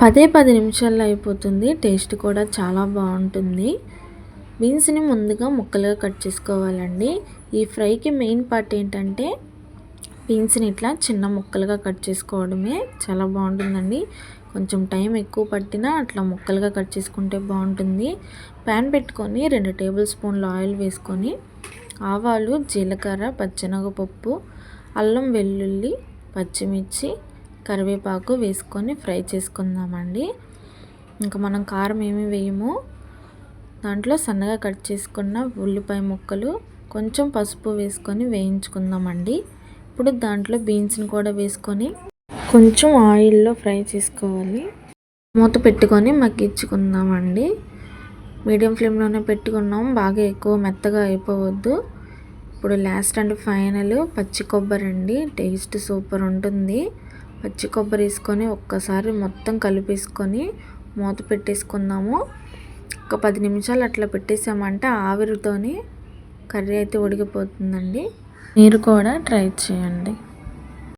10 నిమిషాల్లో అయిపోతుంది. టేస్ట్ కూడా చాలా బాగుంటుంది. బీన్స్ని ముందుగా ముక్కలుగా కట్ చేసుకోవాలండి. ఈ ఫ్రైకి మెయిన్ పార్ట్ ఏంటంటే బీన్స్ని ఇట్లా చిన్న ముక్కలుగా కట్ చేసుకోవడమే చాలా బాగుంటుందండి. కొంచెం టైం ఎక్కువ పట్టినా అట్లా ముక్కలుగా కట్ చేసుకుంటే బాగుంటుంది. ప్యాన్ పెట్టుకొని 2 టేబుల్ స్పూన్ల ఆయిల్ వేసుకొని ఆవాలు, జీలకర్ర, పచ్చెనగపప్పు, అల్లం వెల్లుల్లి, పచ్చిమిర్చి, కరివేపాకు వేసుకొని ఫ్రై చేసుకుందామండి. ఇంకా మనం కారం ఏమి వేయము. దాంట్లో సన్నగా కట్ చేసుకున్న ఉల్లిపాయ ముక్కలు, కొంచెం పసుపు వేసుకొని వేయించుకుందామండి. ఇప్పుడు దాంట్లో బీన్స్ని కూడా వేసుకొని కొంచెం ఆయిల్లో ఫ్రై చేసుకోవాలి. మూత పెట్టుకొని మగ్గించుకుందామండి. మీడియం ఫ్లేమ్లోనే పెట్టుకున్నాం. బాగా ఎక్కువ మెత్తగా అయిపోవద్దు. ఇప్పుడు లాస్ట్ అండ్ ఫైనల్ పచ్చి కొబ్బరి అండి. టేస్ట్ సూపర్ ఉంటుంది. పచ్చి కొబ్బరి వేసుకొని ఒక్కసారి మొత్తం కలిపేసుకొని మూత పెట్టేసుకుందాము. ఒక 10 నిమిషాలు అట్లా పెట్టేసామంటే ఆవిరితోని కర్రీ అయితే ఉడికిపోతుందండి. మీరు కూడా ట్రై చేయండి.